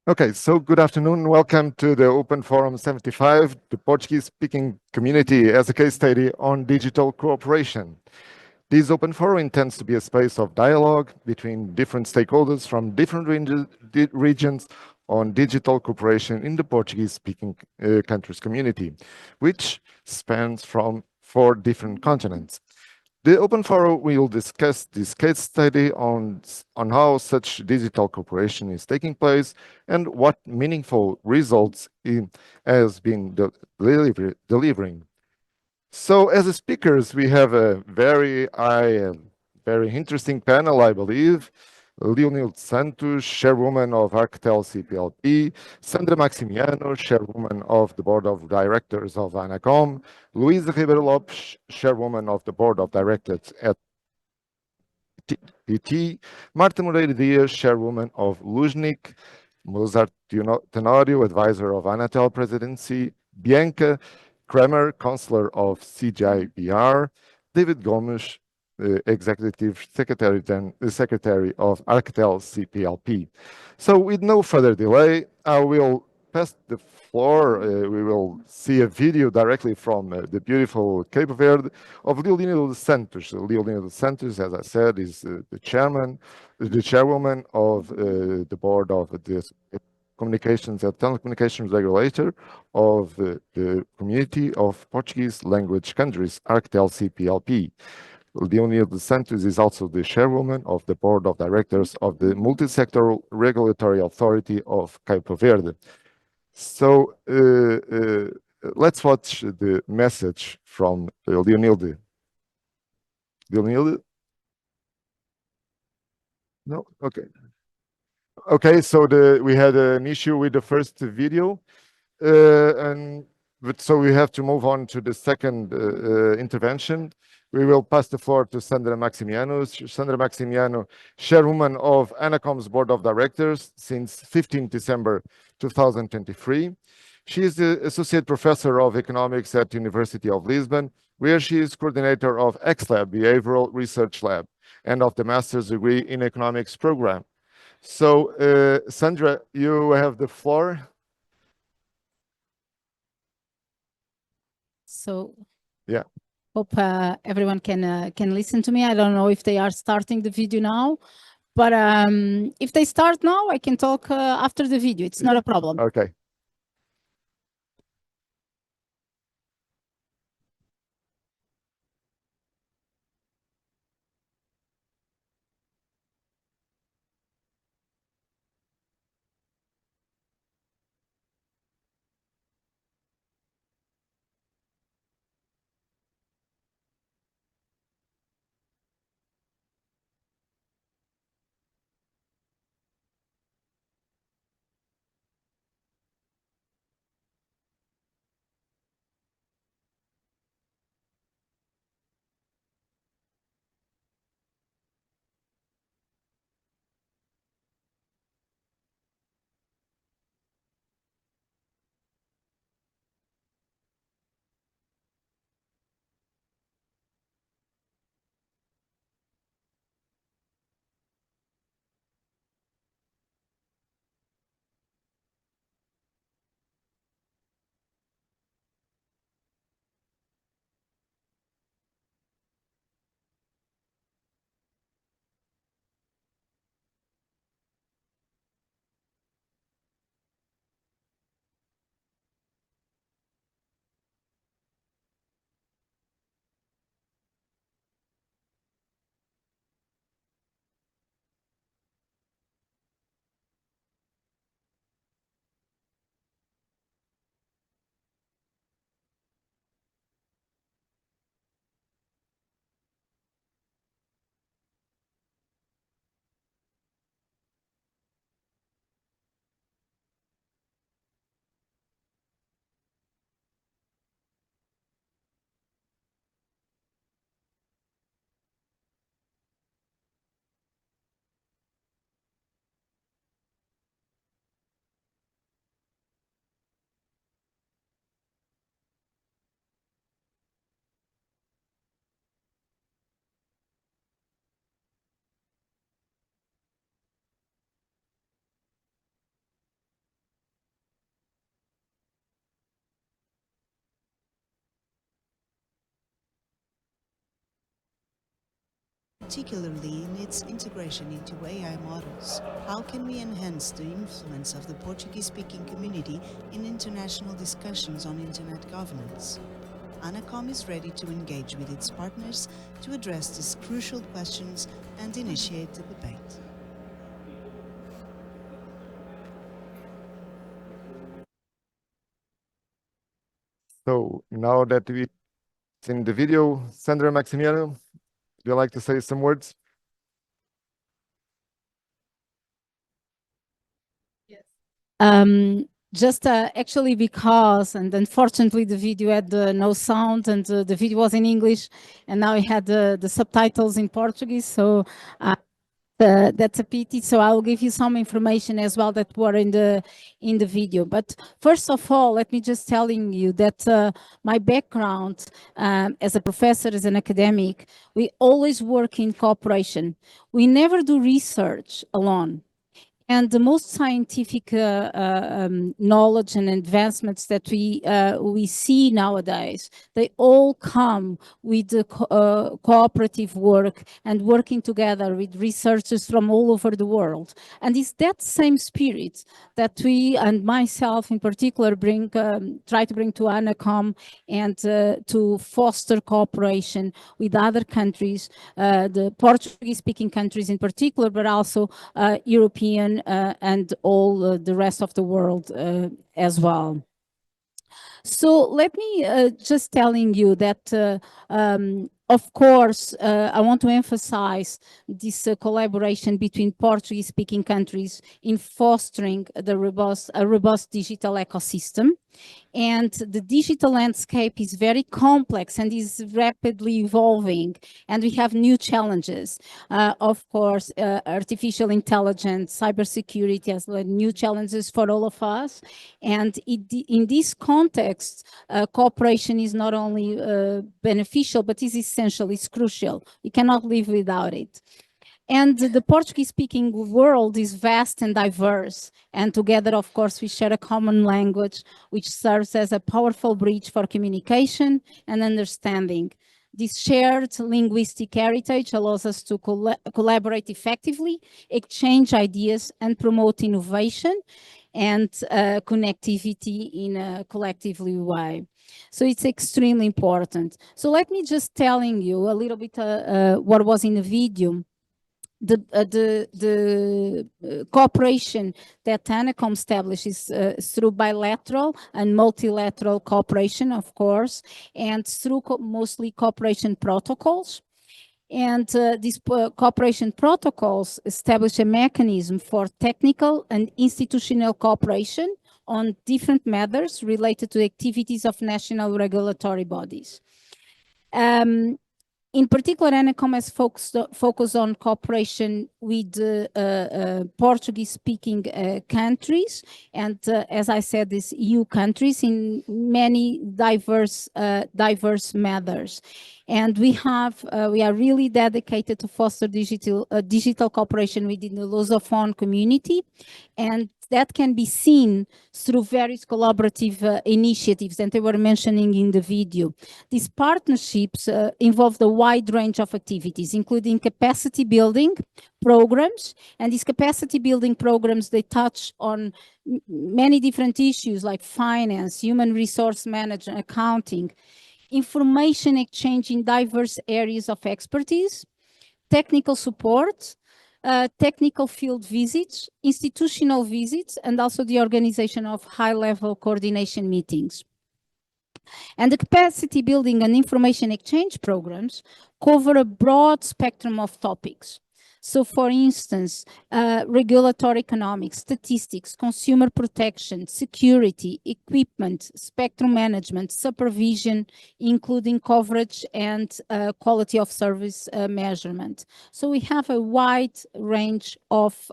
Okay, so good afternoon. Welcome to the Open Forum 75, the Portuguese speaking community as a case study on digital cooperation. This Open Forum intends to be a space of dialogue between different stakeholders from different regions on digital cooperation in the Portuguese speaking countries community, which spans from 4 different continents. The Open Forum will discuss this case study on how such digital cooperation is taking place and what meaningful results it has been delivering. So as speakers, we have a very interesting panel, I believe. Leonil Santos, chairwoman of Arctel CPLP, Sandra Maximiano, chairwoman of the board of directors of Anacom, Luisa Ribeiro Lopes, chairwoman of the board of directors at PT, Marta Moreira Dias, chairwoman of Luznik, Mozart Tenorio, advisor of Anatel presidency, Bianca Kramer, counselor of CGIBR, David Gomes, executive secretary of Arctel CPLP. So with no further delay, I will pass the floor. We will see a video directly from the beautiful Cape Verde of Leonildo dos Santos. Leonildo dos Santos, as I said, is the chairwoman of the board of the communications and telecommunications regulator of the community of Portuguese language countries, Arctel CPLP. Leonildo dos Santos is also the chairwoman of the board of directors of the Multisectoral Regulatory Authority of Cape Verde. So let's watch the message from Leonildo. Leonildo? No? Okay. Okay, so we had an issue with the first video, so we have to move on to the second intervention. We will pass the floor to Sandra Maximiano. Sandra Maximiano, chairwoman of Anacom's board of directors since 15 December 2023. She is the associate professor of economics at University of Lisbon, where she is coordinator of XLab, Behavioral Research Lab, and of the master's degree in economics program. So, Sandra, you have the floor. So, yeah. Hope everyone can listen to me. I don't know if they are starting the video now, but if they start now, I can talk after the video. It's not a problem. Okay. particularly in its integration into AI models. How can we enhance the influence of the Portuguese-speaking community in international discussions on internet governance? ANACOM is ready to engage with its partners to address these crucial questions and initiate the debate. So now that we've seen the video, Sandra, Maximiano, would you like to say some words? Just actually because, and unfortunately the video had no sound, and the video was in English, and now it had the subtitles in Portuguese, so that's a pity. So I'll give you some information as well that were in the video. But first of all, let me just telling you that my background as a professor, as an academic, we always work in cooperation. We never do research alone. And the most scientific knowledge and advancements that we see nowadays, they all come with the cooperative work and working together with researchers from all over the world. And it's that same spirit that we, and myself in particular, try to bring to ANACOM and to foster cooperation with other countries, the Portuguese-speaking countries in particular, but also European and all the rest of the world as well. So let me just telling you that, of course, I want to emphasize this collaboration between Portuguese-speaking countries in fostering a robust digital ecosystem. And the digital landscape is very complex and is rapidly evolving, and we have new challenges. Of course, artificial intelligence, cybersecurity has new challenges for all of us. And in this context, cooperation is not only beneficial, but is essential, it's crucial. We cannot live without it. And the Portuguese-speaking world is vast and diverse. And together, of course, we share a common language, which serves as a powerful bridge for communication and understanding. This shared linguistic heritage allows us to collaborate effectively, exchange ideas, and promote innovation and connectivity in a collective way. So it's extremely important. So let me just telling you a little bit what was in the video. The cooperation that ANACOM establishes through bilateral and multilateral cooperation, of course, and through mostly cooperation protocols. And these cooperation protocols establish a mechanism for technical and institutional cooperation on different matters related to activities of national regulatory bodies. In particular, ANACOM has focused on cooperation with Portuguese-speaking countries, and as I said, these EU countries in many diverse matters. And we are really dedicated to foster digital cooperation within the Lusophone community, and that can be seen through various collaborative initiatives that they were mentioning in the video. These partnerships involve a wide range of activities, including capacity building programs. And these capacity building programs, they touch on many different issues like finance, human resource management, accounting, information exchange in diverse areas of expertise, technical support, technical field visits, institutional visits, and also the organization of high-level coordination meetings. And the capacity building and information exchange programs cover a broad spectrum of topics. So for instance, regulatory economics, statistics, consumer protection, security, equipment, spectrum management, supervision, including coverage and quality of service measurement. So we have a wide range of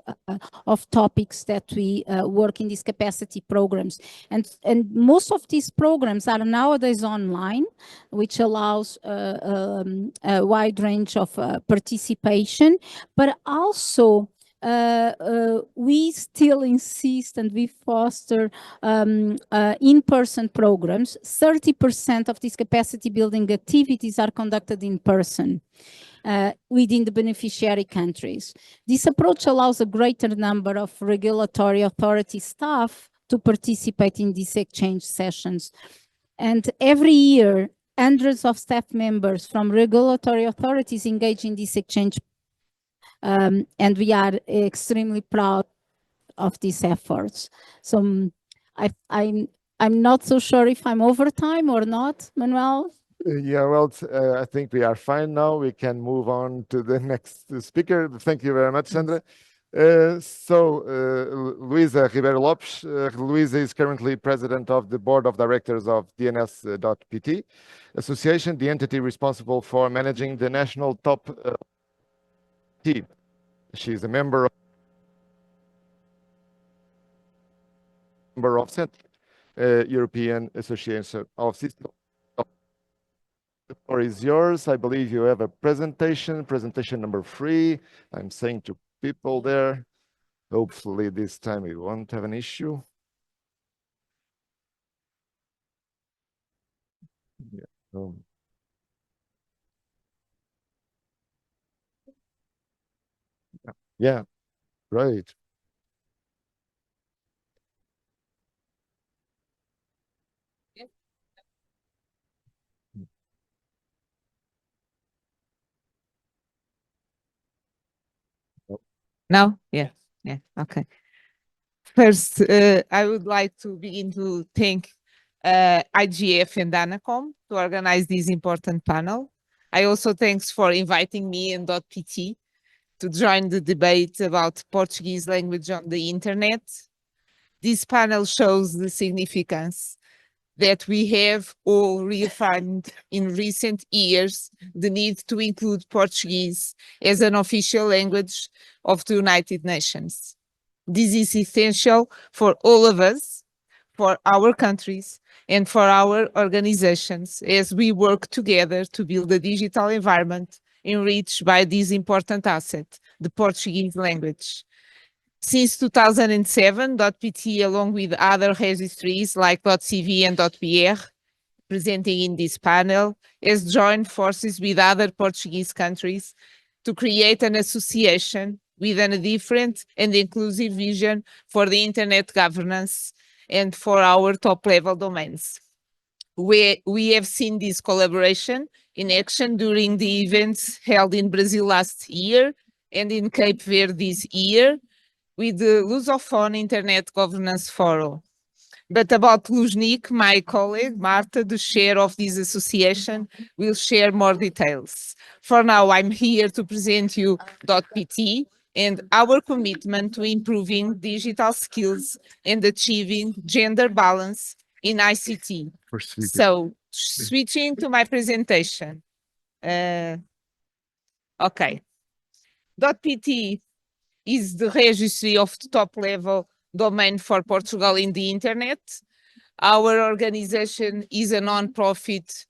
topics that we work in these capacity programs. And most of these programs are nowadays online, which allows a wide range of participation. But also, we still insist and we foster in-person programs. 30% of these capacity building activities are conducted in person. within the beneficiary countries. This approach allows a greater number of regulatory authority staff to participate in these exchange sessions. And every year, hundreds of staff members from regulatory authorities engage in this exchange. And we are extremely proud of these efforts. So I'm not so sure if I'm over time or not, Manuel. Yeah, well, I think we are fine now. We can move on to the next speaker. Thank you very much, Sandra. Luisa Ribeiro Lopes. Luisa is currently president of the board of directors of DNS.pt Association, the entity responsible for managing the national top team. She is a member of European Association of Systems. The floor is yours. I believe you have a presentation number 3. I'm saying to people there, hopefully this time we won't have an issue. Yeah. Yeah, right. Now? Yeah. Yeah. Okay. First, I would like to begin to thank IGF and Anacom to organize this important panel. I also thanks for inviting me and .pt to join the debate about Portuguese language on the internet. This panel shows the significance that we have all reaffirmed in recent years the need to include Portuguese as an official language of the United Nations. This is essential for all of us, for our countries, and for our organizations as we work together to build a digital environment enriched by this important asset, the Portuguese language. Since 2007, .pt, along with other registries like .cv and .br, presenting in this panel, has joined forces with other Portuguese countries to create an association with a different and inclusive vision for the internet governance and for our top-level domains. We have seen this collaboration in action during the events held in Brazil last year and in Cape Verde this year, with the Lusophone Internet Governance Forum. But about Luznik, my colleague, Marta, the chair of this association, will share more details. For now, I'm here to present you .pt and our commitment to improving digital skills and achieving gender balance in ICT. So, switching to my presentation. Okay. .pt is the registry of the top-level domain for Portugal in the internet. Our organization is a non-profit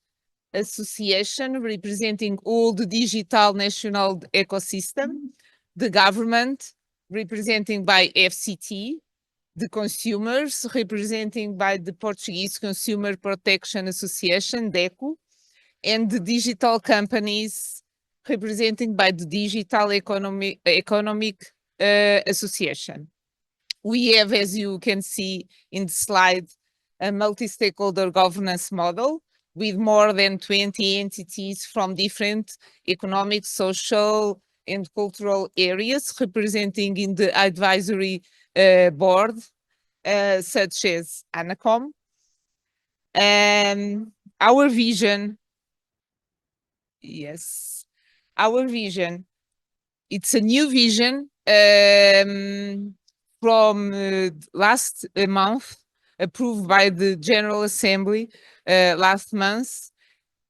association representing all the digital national ecosystem, the government representing by FCT, the consumers representing by the Portuguese Consumer Protection Association, DECO, and the digital companies representing by the Digital Economic Association. We have, as you can see in the slide, a multi-stakeholder governance model with more than 20 entities from different economic, social, and cultural areas representing in the advisory board, such as Anacom. Our vision, yes, our vision, it's a new vision from last month, approved by the General Assembly last month,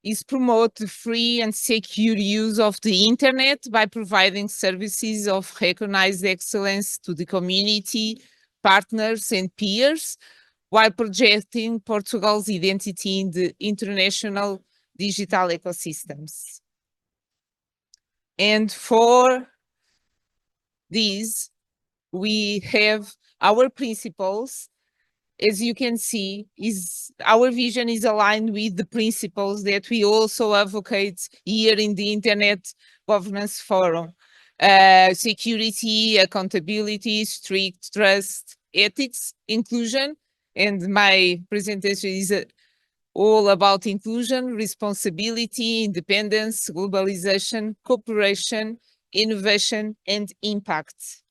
is promote the free and secure use of the internet by providing services of recognized excellence to the community, partners, and peers, while projecting Portugal's identity in the international digital ecosystems. And for these, we have our principles. As you can see, our vision is aligned with the principles that we also advocate here in the Internet governance forum. Security, accountability, strict trust, ethics, inclusion, and my presentation is all about inclusion, responsibility, independence, globalization, cooperation, innovation, and impact.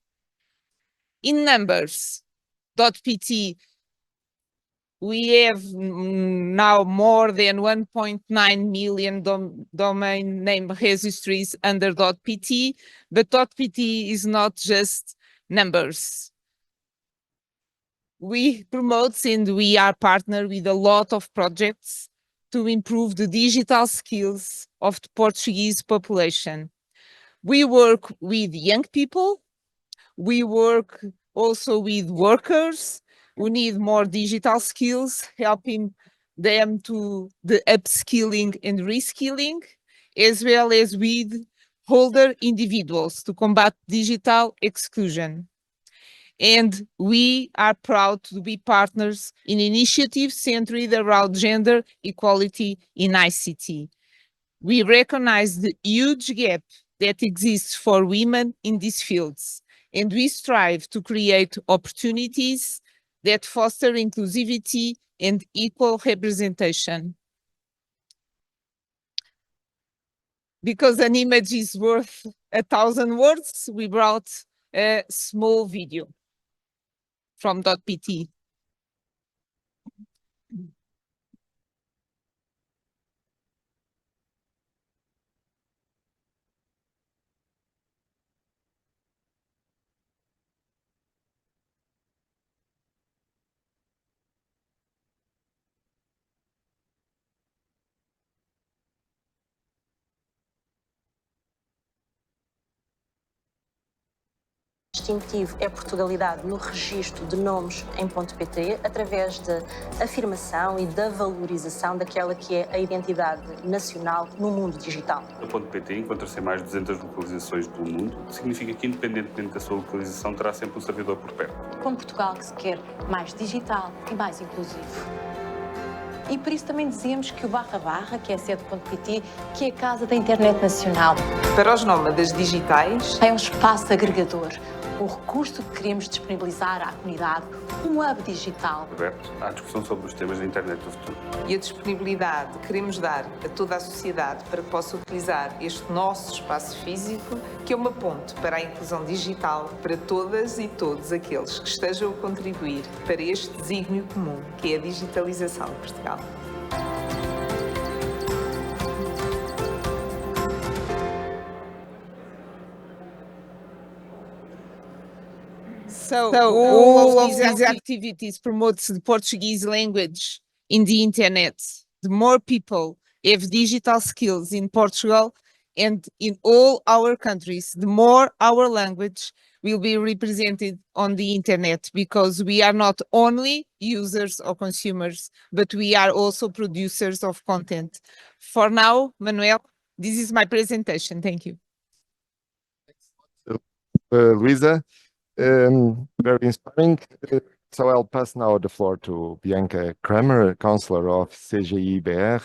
In numbers, .pt, we have now more than 1.9 million domain name registries under .pt, but .pt is not just numbers. We promote and we are partnered with a lot of projects to improve the digital skills of the Portuguese population. We work with young people. We work also with workers who need more digital skills, helping them to the upskilling and reskilling, as well as with older individuals to combat digital exclusion. And we are proud to be partners in initiatives centered around gender equality in ICT. We recognize the huge gap that exists for women in these fields, and we strive to create opportunities that foster inclusivity and equal representation. Because an image is worth 1,000 words, we brought a small video from .pt. Distintivo é Portugalidade no registro de nomes em .pt, através da afirmação e da valorização daquela que é a identidade nacional no mundo digital. No .pt encontra-se em mais de 200 localizações pelo mundo, o que significa que, independentemente da sua localização, terá sempre um servidor por perto. Com Portugal que se quer mais digital e mais inclusivo. E por isso também dizemos que o // que é a sede.pt, que é a casa da internet nacional. Para os nómadas digitais, É um espaço agregador, um recurso que queremos disponibilizar à comunidade, um hub digital. Aberto à discussão sobre os temas da internet do futuro. e a disponibilidade que queremos dar a toda a sociedade para que possa utilizar este nosso espaço físico, que é uma ponte para a inclusão digital para todas e todos aqueles que estejam a contribuir para este desígnio comum, que é a digitalização de Portugal. So all of these activities promotes the Portuguese language in the internet. The more people have digital skills in Portugal and in all our countries, the more our language will be represented on the internet, because we are not only users or consumers, but we are also producers of content. For now, Manuel, this is my presentation. Thank you. Luisa, very inspiring. So I'll pass now the floor to Bianca Kramer, counselor of CGI-BR,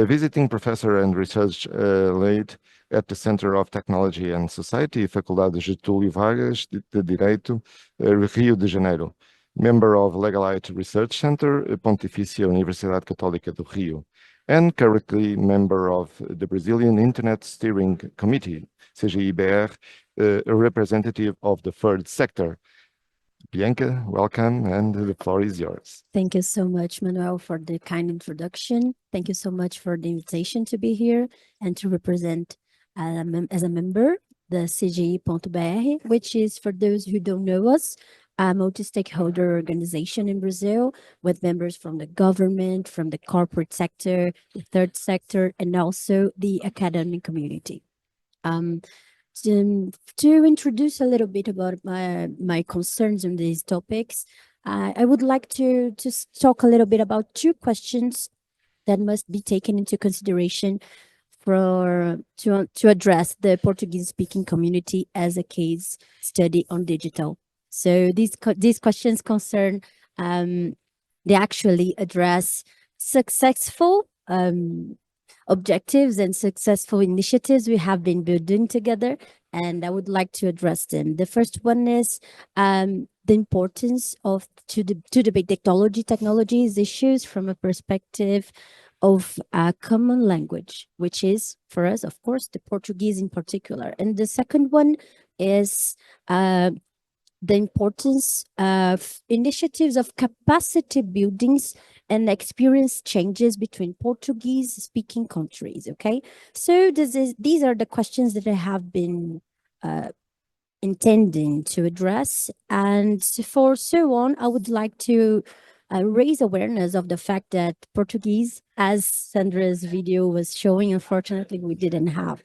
visiting professor and research lead at the Center of Technology and Society, Faculdade Getúlio Vargas de Direito, Rio de Janeiro, member of Legalite Research Center, Pontifícia Universidade Católica do Rio, and currently member of the Brazilian Internet Steering Committee, CGI-BR, a representative of the third sector. Bianca, welcome, and the floor is yours. Thank you so much, Manuel, for the kind introduction. Thank you so much for the invitation to be here and to represent as a member the CGI.br, which is, for those who don't know us, a multi-stakeholder organization in Brazil with members from the government, from the corporate sector, the third sector, and also the academic community. To introduce a little bit about my concerns on these topics, I would like to talk a little bit about two questions that must be taken into consideration to address the Portuguese speaking community as a case study on digital. So these questions concern, they actually address successful objectives and successful initiatives we have been building together, and I would like to address them. The first one is the importance of to debate technologies issues from a perspective of a common language, which is for us, of course, the Portuguese in particular. And the second one is the importance of initiatives of capacity buildings and experience changes between Portuguese speaking countries. Okay, so these are the questions that I have been intending to address, and for so on, I would like to raise awareness of the fact that Portuguese, as Sandra's video was showing, unfortunately, we didn't have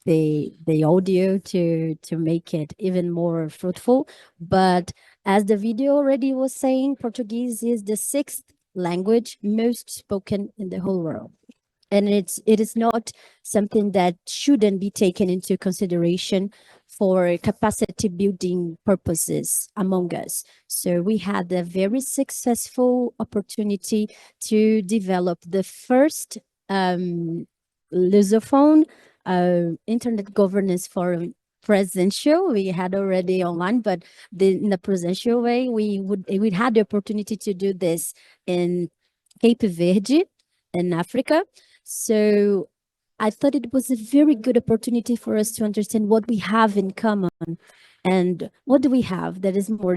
the audio to make it even more fruitful. But as the video already was saying, Portuguese is the 6th language most spoken in the whole world. And it is not something that shouldn't be taken into consideration for capacity building purposes among us. So we had a very successful opportunity to develop the first Lusophone Internet Governance Forum presential. We had already online, but in the presential way, we had the opportunity to do this in Cape Verde in Africa. So I thought it was a very good opportunity for us to understand what we have in common. And what do we have that is more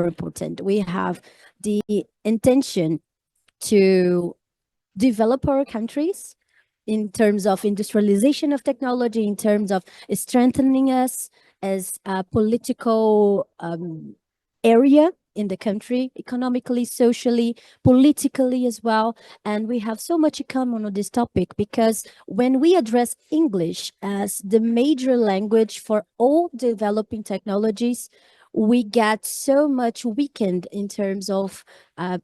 important? We have the intention to develop our countries in terms of industrialization of technology, in terms of strengthening us as a political area in the country, economically, socially, politically as well. And we have so much in common on this topic, because when we address English as the major language for all developing technologies, we get so much weakened in terms of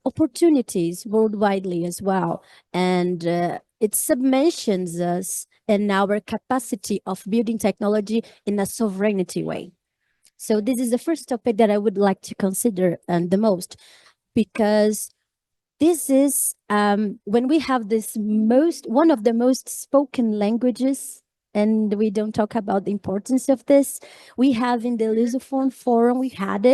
opportunities worldwidely as well. And it submerges us in our capacity of building technology in a sovereignty way. So this is the first topic that I would like to consider the most, because this is when we have this one of the most spoken languages, and we don't talk about the importance of this. We have in the Lusophone Forum, we had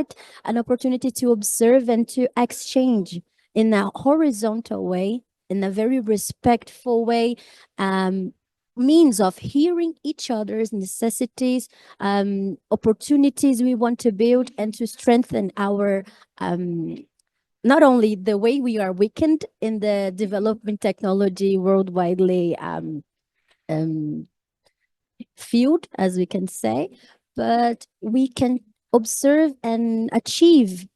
an opportunity to observe and to exchange in a horizontal way, in a very respectful way, means of hearing each other's necessities, opportunities we want to build, and to strengthen our not only the way we are weakened in the development technology worldwidely field, as we can say, but we can observe and achieve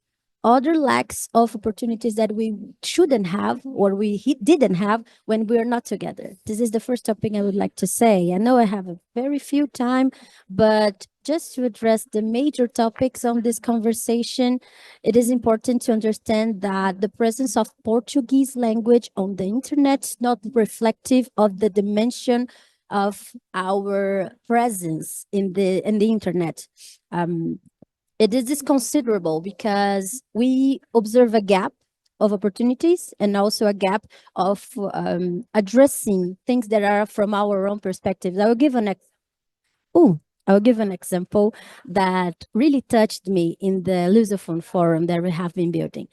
other lacks of opportunities that we shouldn't have, or we didn't have when we are not together. This is the first topic I would like to say. I know I have a very few time, but just to address the major topics on this conversation, it is important to understand that the presence of Portuguese language on the internet is not reflective of the dimension of our presence in the internet. It is considerable because we observe a gap of opportunities and also a gap of addressing things that are from our own perspectives. I will give an example that really touched me in the Lusophone Forum that we have been building.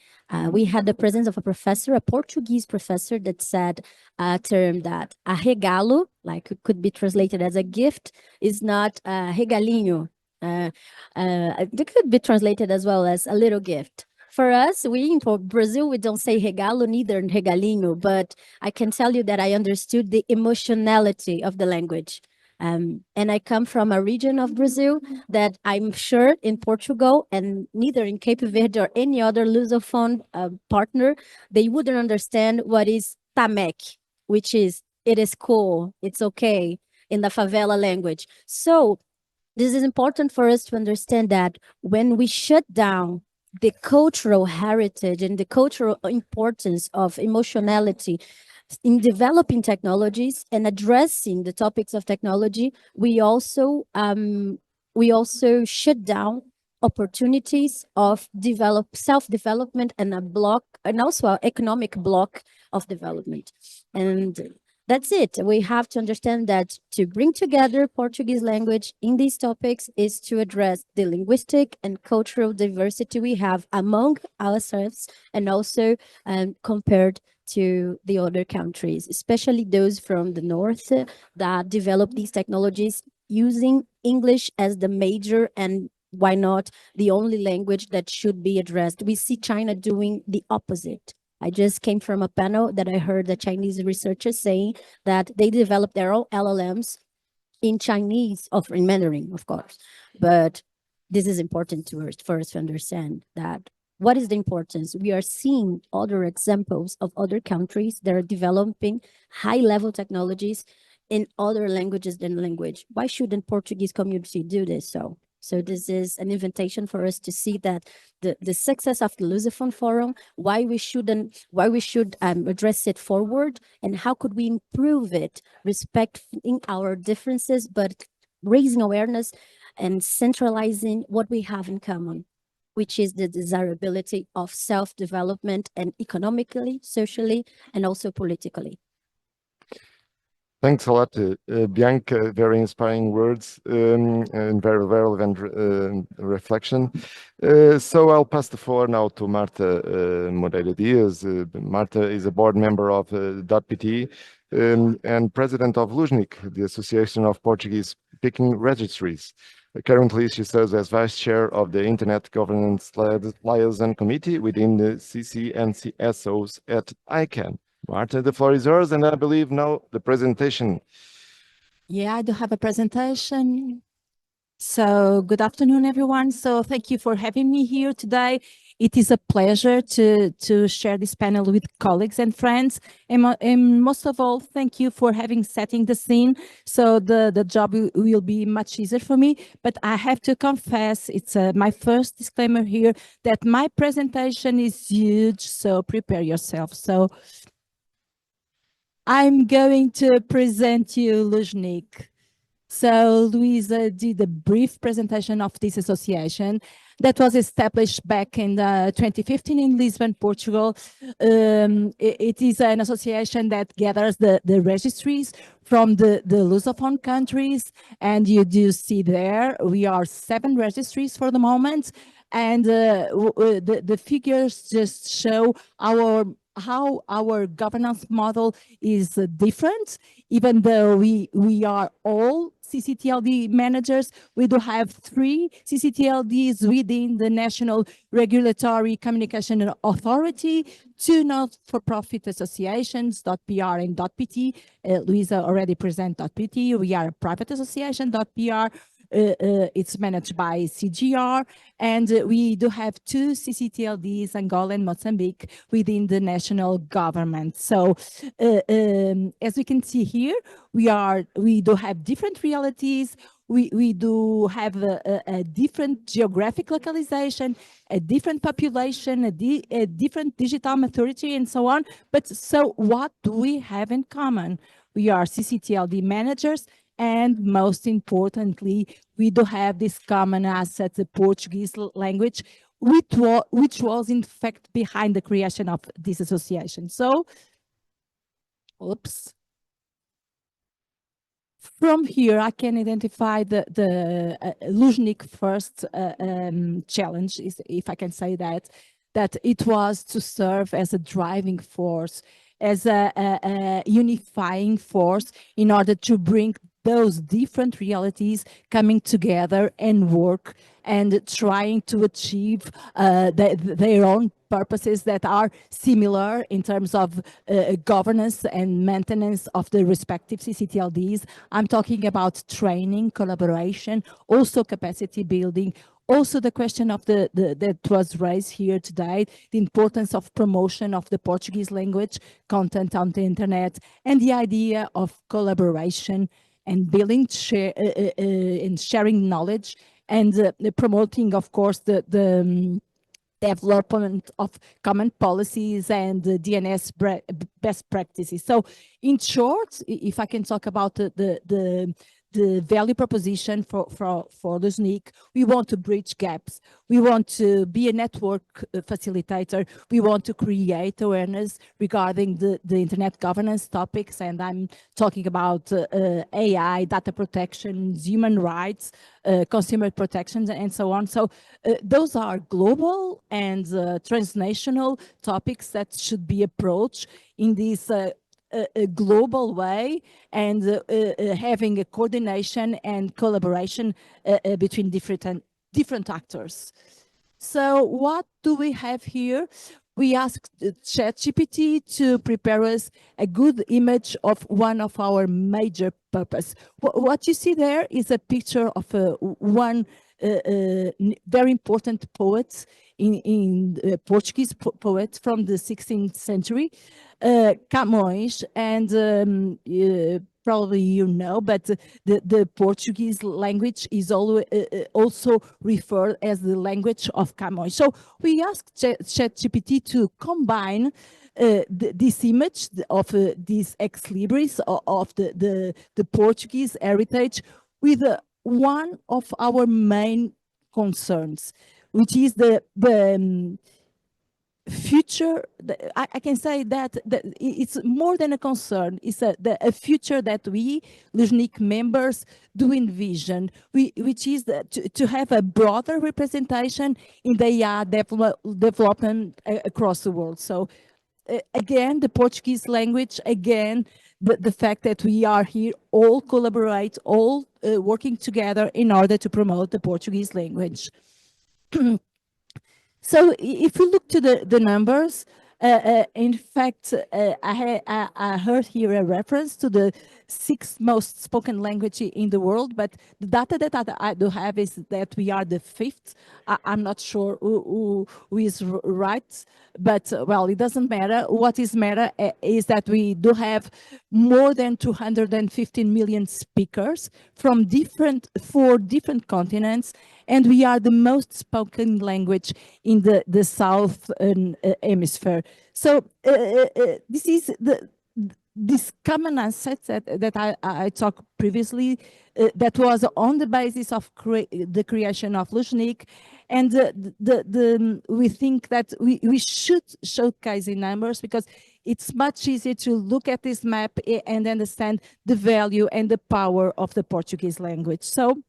We had the presence of a professor, a Portuguese professor, that said a term that a regalo, like it could be translated as a gift, is not a regalinho. It could be translated as well as a little gift. For us, in Brazil, we don't say regalo, neither regalinho, but I can tell you that I understood the emotionality of the language. And I come from a region of Brazil that I'm sure in Portugal and neither in Cape Verde or any other Lusophone partner, they wouldn't understand what is tamek, which is, it is cool, it's okay, in the favela language. So this is important for us to understand that when we shut down the cultural heritage and the cultural importance of emotionality in developing technologies and addressing the topics of technology, we also shut down opportunities of self-development and also an economic block of development. And that's it. We have to understand that to bring together Portuguese language in these topics is to address the linguistic and cultural diversity we have among ourselves, and also compared to the other countries, especially those from the north that develop these technologies using English as the major and why not the only language that should be addressed. We see China doing the opposite. I just came from a panel that I heard the Chinese researchers saying that they developed their own LLMs in Chinese, in Mandarin, of course. But this is important for us to understand that what is the importance? We are seeing other examples of other countries that are developing high-level technologies in other languages than language. Why shouldn't Portuguese community do this? So this is an invitation for us to see that the success of the Lusophone Forum, why we should address it forward, and how could we improve it, respecting our differences, but raising awareness and centralizing what we have in common, which is the desirability of self-development, and economically, socially, and also politically. Thanks a lot, Bianca. Very inspiring words and very relevant reflection. So I'll pass the floor now to Marta Moreira Dias. Marta is a board member of .pt and president of LUSNIC, the Association of Portuguese Speaking Registries. Currently, she serves as vice chair of the Internet Governance Liaison Committee within the CCNCSOs at ICANN. Marta, the floor is yours, and I believe now the presentation. Yeah, I do have a presentation. So good afternoon, everyone. So thank you for having me here today. It is a pleasure to share this panel with colleagues and friends. And most of all, thank you for setting the scene. So the job will be much easier for me. But I have to confess, it's my first disclaimer here, that my presentation is huge. So prepare yourself. So I'm going to present you LUSNIC. So Luisa did a brief presentation of this association that was established back in 2015 in Lisbon, Portugal. It is an association that gathers the registries from the Lusophone countries. And you do see there, we are 7 registries for the moment. And the figures just show how our governance model is different. Even though we are all CCTLD managers, we do have 3 CCTLDs within the National Regulatory Communication Authority, 2 not-for-profit associations, .pr and .pt. Luisa already presented .pt. We are a private association, .pr. It's managed by CGR, and we do have 2 CCTLDs, Angola and Mozambique, within the national government. So as we can see here, we do have different realities. We do have a different geographic localization, a different population, a different digital maturity, and so on. But so what do we have in common? We are CCTLD managers. And most importantly, we do have this common asset, the Portuguese language, which was in fact behind the creation of this association. So, oops. From here, I can identify the LUSNIC first challenge, if I can say that it was to serve as a driving force, as a unifying force in order to bring those different realities coming together and work and trying to achieve their own purposes that are similar in terms of governance and maintenance of the respective CCTLDs. I'm talking about training, collaboration, also capacity building, also the question of that was raised here today, the importance of promotion of the Portuguese language content on the internet, and the idea of collaboration and building and sharing knowledge, and promoting, of course, the development of common policies and DNS best practices. So in short, if I can talk about the the value proposition for the SNIC. We want to bridge gaps. We want to be a network facilitator. We want to create awareness regarding the internet governance topics. And I'm talking about AI, data protection, human rights, consumer protections, and so on. So those are global and transnational topics that should be approached in this a global way, and having a coordination and collaboration between different actors. So what do we have here? We asked ChatGPT to prepare us a good image of one of our major purpose. What you see there is a picture of one very important poet in Portuguese poet from the 16th century, Camões, and probably you know, but the Portuguese language is also referred as the language of Camões. So we asked ChatGPT to combine this image of this ex libris of the Portuguese heritage with one of our main concerns, which is the future. I can say that it's more than a concern. It's a future that we, LUSNIC members, do envision, which is to have a broader representation in the AI development across the world. So again, the Portuguese language, again, the fact that we are here, all collaborate, all working together in order to promote the Portuguese language. So if we look to the numbers, in fact, I heard here a reference to the 6th most spoken language in the world, but the data that I do have is that we are the 5th. I'm not sure who is right, but well, it doesn't matter. What is matter is that we do have more than 215 million speakers from 4 different continents, and we are the most spoken language in the Southern Hemisphere. So this is this common asset that I talked previously, that was on the basis of the creation of LUSNIC, and we think that we should showcase in numbers, because it's much easier to look at this map and understand the value and the power of the Portuguese language. So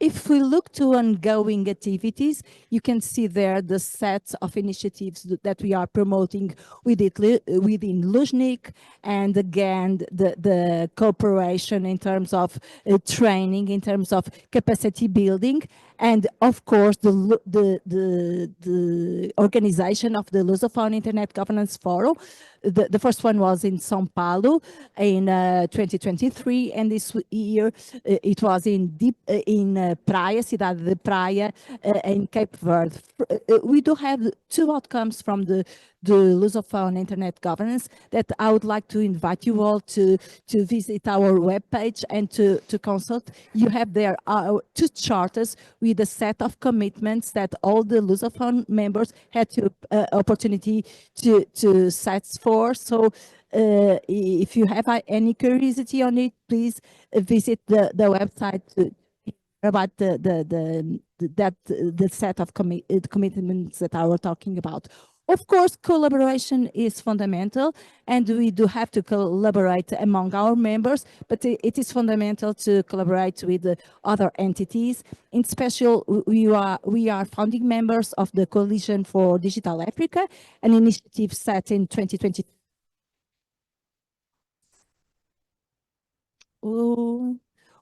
if we look to ongoing activities, you can see there the set of initiatives that we are promoting within LUSNIC, and again, the cooperation in terms of training, in terms of capacity building, and of course, the organization of the Lusophone Internet Governance Forum. The first one was in São Paulo in 2023, and this year it was in Praia, Cidade de Praia, in Cape Verde. We do have 2 outcomes from the Lusophone Internet Governance that I would like to invite you all to visit our webpage and to consult. You have there 2 charters with a set of commitments that all the Lusophone members had to opportunity to set for. So if you have any curiosity on it, please visit the website about the set of commitments that I was talking about. Of course, collaboration is fundamental, and we do have to collaborate among our members, but it is fundamental to collaborate with other entities. In special, we are founding members of the Coalition for Digital Africa, an initiative set in 2020.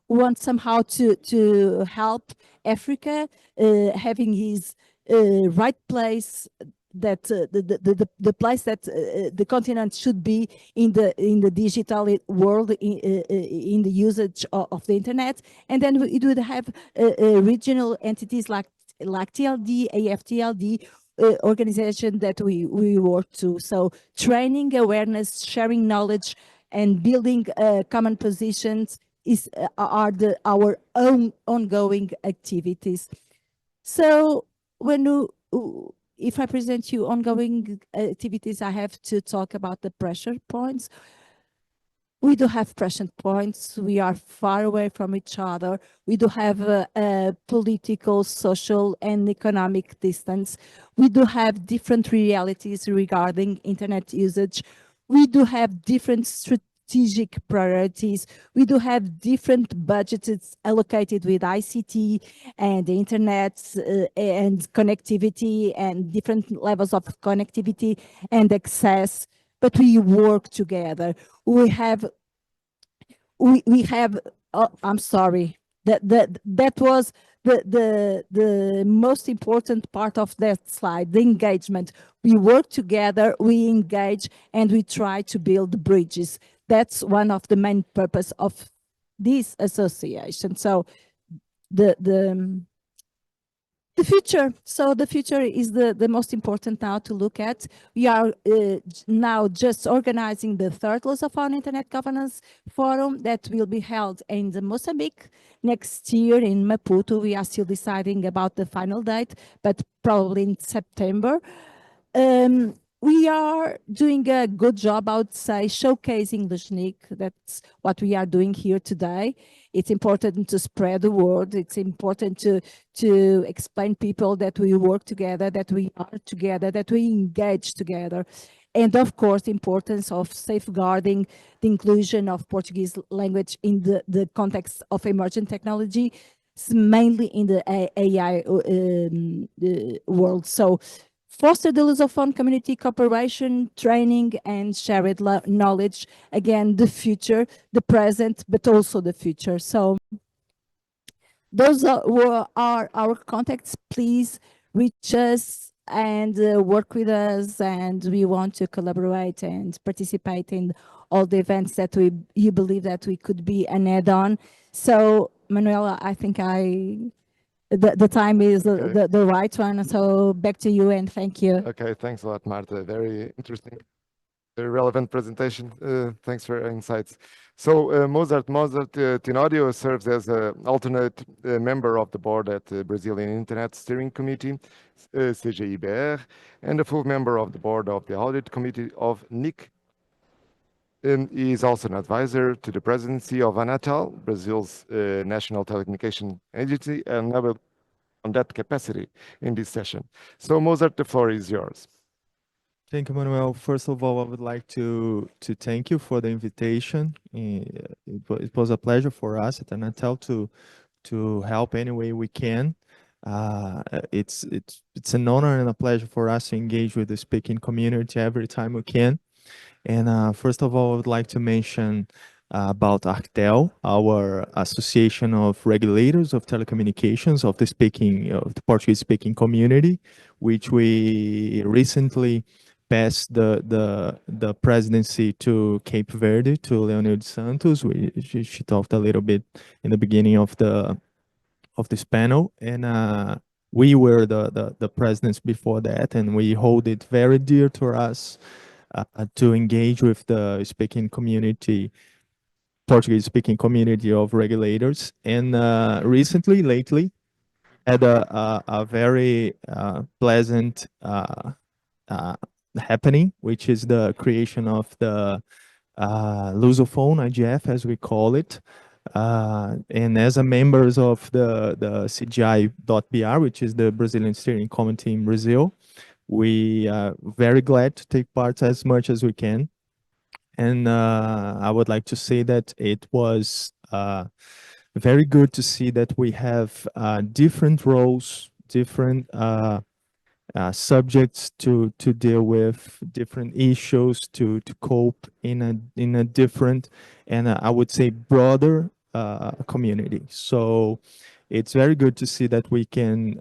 Want somehow to help Africa having his right place, that the place that the continent should be in the digital world, in the usage of the internet. And then it would have regional entities like TLD, AFTLD, organization that we work to. So training, awareness, sharing knowledge, and building common positions are our own ongoing activities. So if I present you ongoing activities, I have to talk about the pressure points. We do have pressure points. We are far away from each other. We do have a political, social, and economic distance. We do have different realities regarding internet usage. We do have different strategic priorities. We do have different budgets allocated with ICT and the internet and connectivity and different levels of connectivity and access, but we work together. We have, I'm sorry, that was the most important part of that slide, the engagement. We work together, we engage, and we try to build bridges. That's one of the main purpose of this association. So the future. So the future is the most important now to look at. We are now just organizing the third Lusophone Internet Governance Forum that will be held in the Mozambique next year in Maputo. We are still deciding about the final date, but probably in September. We are doing a good job, I would say, showcasing Luźnik. That's what we are doing here today. It's important to spread the word. It's important to explain people that we work together, that we are together, that we engage together. And of course, the importance of safeguarding the inclusion of Portuguese language in the context of emerging technology, mainly in the AI world. So foster the Lusophone community cooperation, training, and shared knowledge. Again, the future, the present, but also the future. So those are our contacts. Please reach us and work with us. And we want to collaborate and participate in all the events that you believe that we could be an add-on. So Manuela, I think the time is the right one. So back to you and thank you. Okay, thanks a lot, Marta. Very interesting, very relevant presentation. Thanks for your insights. So Mozart Tenório serves as an alternate member of the board at the Brazilian Internet Steering Committee, CGIBR, and a full member of the board of the Audit Committee of NIC. He is also an advisor to the presidency of Anatel, Brazil's national telecommunication agency, and I will on that capacity in this session. So Mozart, the floor is yours. Thank you, Manuel. First of all, I would like to thank you for the invitation. It was a pleasure for us at Anatel to help any way we can. It's an honor and a pleasure for us to engage with the speaking community every time we can. And first of all, I would like to mention about Arctel, our association of regulators of telecommunications of the Portuguese speaking community, which we recently passed the presidency to Cape Verde, to Leonilde Santos. She talked a little bit in the beginning of this panel, and we were the presidents before that, and we hold it very dear to us to engage with the speaking community, Portuguese speaking community of regulators. And lately, had a very pleasant happening, which is the creation of the Lusophone IGF, as we call it. And as a members of the CGI.br, which is the Brazilian Steering Committee in Brazil, we are very glad to take part as much as we can. And I would like to say that it was very good to see that we have different roles, different subjects to deal with, different issues to cope in a different and I would say broader community. So it's very good to see that we can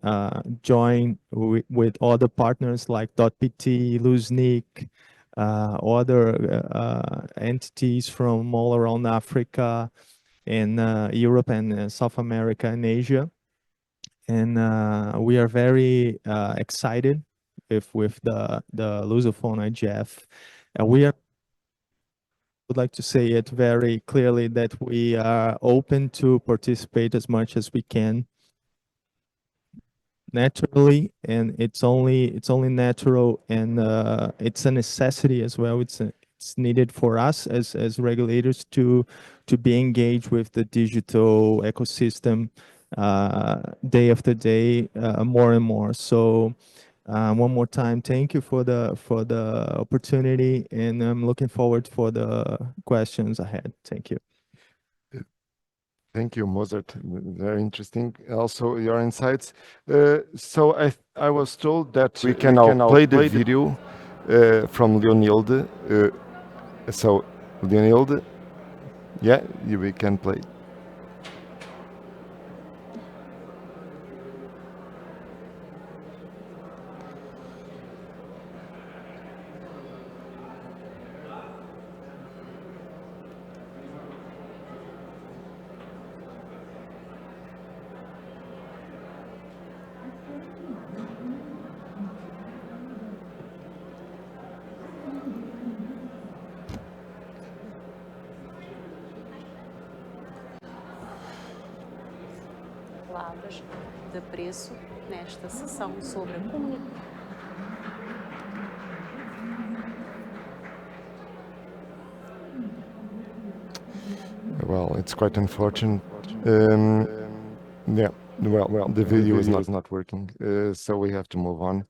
join with other partners like .pt, Luźnik, other entities from all around Africa and Europe and South America and Asia. And we are very excited with the Lusophone IGF. And would like to say it very clearly that we are open to participate as much as we can naturally, and it's only natural, and it's a necessity as well. It's it's needed for us as regulators to be engaged with the digital ecosystem day after day, more and more. So one more time, thank you for the opportunity, and I'm looking forward for the questions ahead. Thank you. Thank you, Mozart. Very interesting. Also, your insights. So I was told that we can now play the video from Leonilde. So, Leonilde, yeah, we can play. Palavras de apreço nesta sessão sobre a comunicação. Well, it's quite unfortunate. Yeah, well, the video is not working, so we have to move on.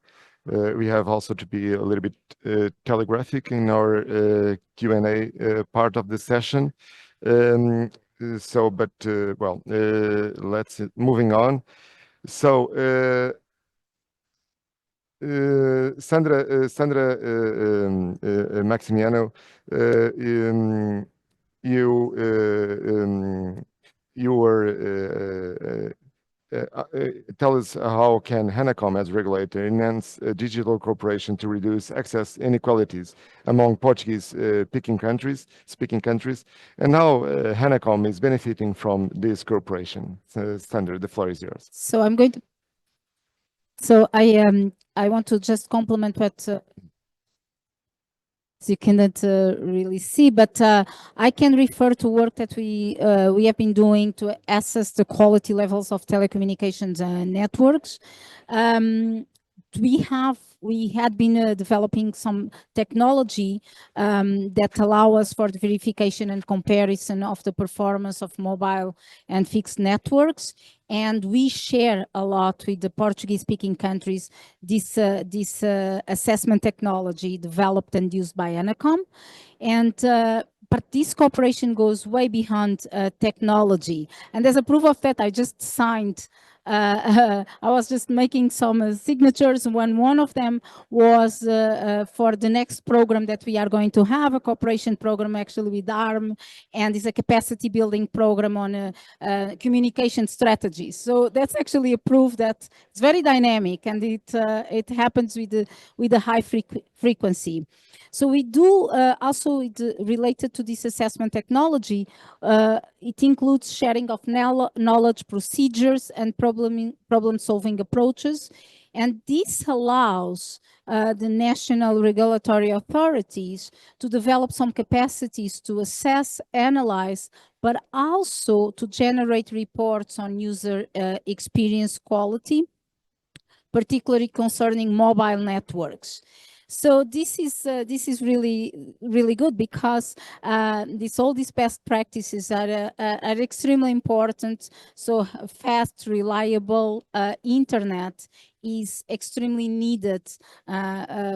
We have also to be a little bit telegraphic in our Q&A part of the session. But let's moving on. So, Sandra Maximiano, you were tell us how can HENACOM as regulator enhance digital cooperation to reduce access inequalities among Portuguese speaking countries, and how HENACOM is benefiting from this cooperation. Sandra, the floor is yours. So I'm going to. So I want to just complement what you cannot really see, but I can refer to work that we have been doing to assess the quality levels of telecommunications networks. We had been developing some technology that allow us for the verification and comparison of the performance of mobile and fixed networks. And we share a lot with the Portuguese-speaking countries this assessment technology developed and used by HENACOM. And but this cooperation goes way beyond technology. And as a proof of that, I just signed. I was just making some signatures when one of them was for the next program that we are going to have, a cooperation program actually with ARM, and is a capacity building program on communication strategies. So that's actually a proof that it's very dynamic, and it happens with a high frequency. So we do also related to this assessment technology, it includes sharing of knowledge, procedures, and problem-solving approaches. And this allows the national regulatory authorities to develop some capacities to assess, analyze, but also to generate reports on user experience quality, particularly concerning mobile networks. So this is really good, because all these best practices are extremely important. So fast, reliable internet is extremely needed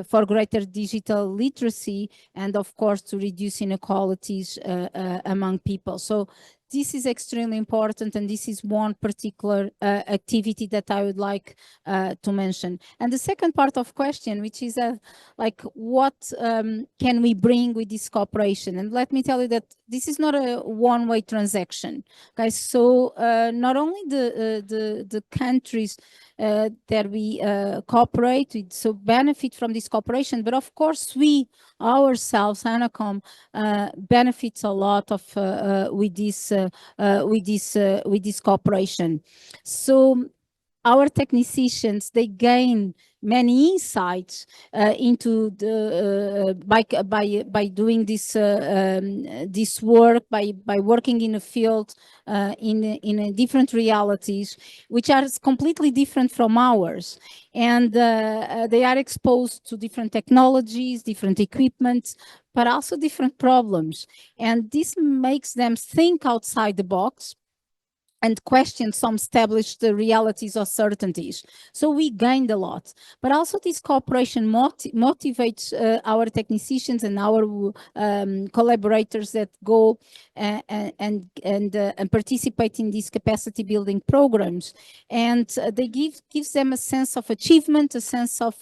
for greater digital literacy, and of course to reduce inequalities among people. So this is extremely important, and this is one particular activity that I would like to mention. And the second part of question, which is like, what can we bring with this cooperation? And let me tell you that this is not a one-way transaction, guys. So not only the countries that we cooperate with so benefit from this cooperation, but of course we ourselves, HENACOM, benefits a lot of with this cooperation. So our technicians, they gain many insights into the by doing this work, by working in a field in different realities, which are completely different from ours, and they are exposed to different technologies, different equipment, but also different problems, and this makes them think outside the box and question some established realities or certainties. So we gained a lot. But also this cooperation motivates our technicians and our collaborators that go and participate in these capacity building programs. And they gives them a sense of achievement, a sense of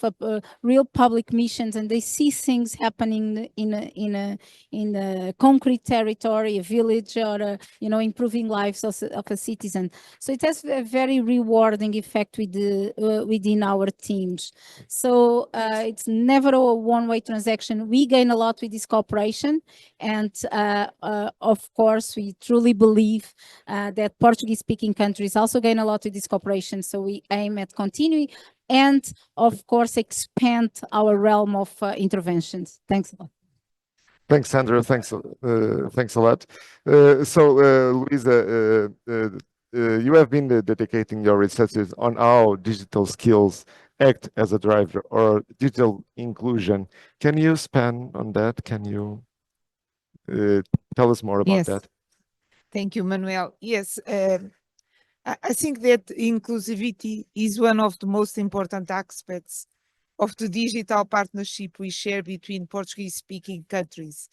real public missions, and they see things happening in a concrete territory, a village, or improving lives of a citizen. So it has a very rewarding effect within our teams. So it's never a one-way transaction. We gain a lot with this cooperation, and of course, we truly believe that Portuguese-speaking countries also gain a lot with this cooperation. So we aim at continuing and, of course, expand our realm of interventions. Thanks a lot. Thanks, Sandra. Thanks a lot. Luisa, you have been dedicating your researches on how digital skills act as a driver or digital inclusion. Can you expand on that? Can you tell us more about that? Thank you, Manuel. Yes, I think that inclusivity is one of the most important aspects of the digital partnership we share between Portuguese-speaking countries.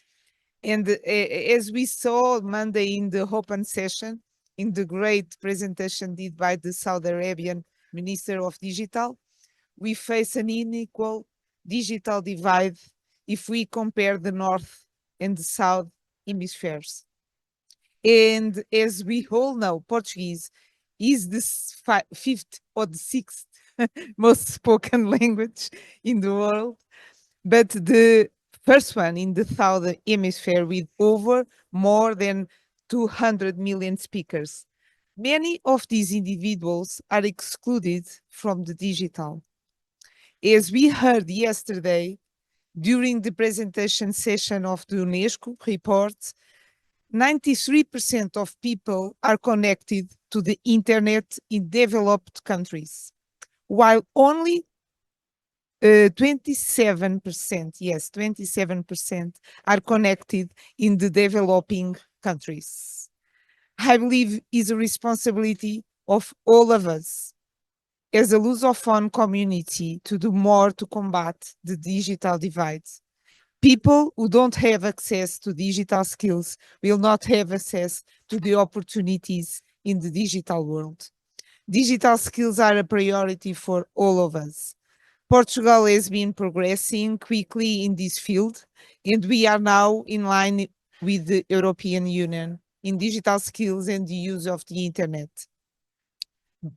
And as we saw Monday in the open session, in the great presentation did by the Saudi Arabian Minister of Digital, we face an unequal digital divide if we compare the North and the South hemispheres. And as we all know, Portuguese is the fifth or the sixth most spoken language in the world, but the first one in the Southern Hemisphere with over more than 200 million speakers. Many of these individuals are excluded from the digital. As we heard yesterday during the presentation session of the UNESCO report, 93% of people are connected to the internet in developed countries, while only 27%, yes, 27% are connected in the developing countries. I believe is a responsibility of all of us as a Lusophone community to do more to combat the digital divide. People who don't have access to digital skills will not have access to the opportunities in the digital world. Digital skills are a priority for all of us. Portugal has been progressing quickly in this field, and we are now in line with the European Union in digital skills and the use of the internet.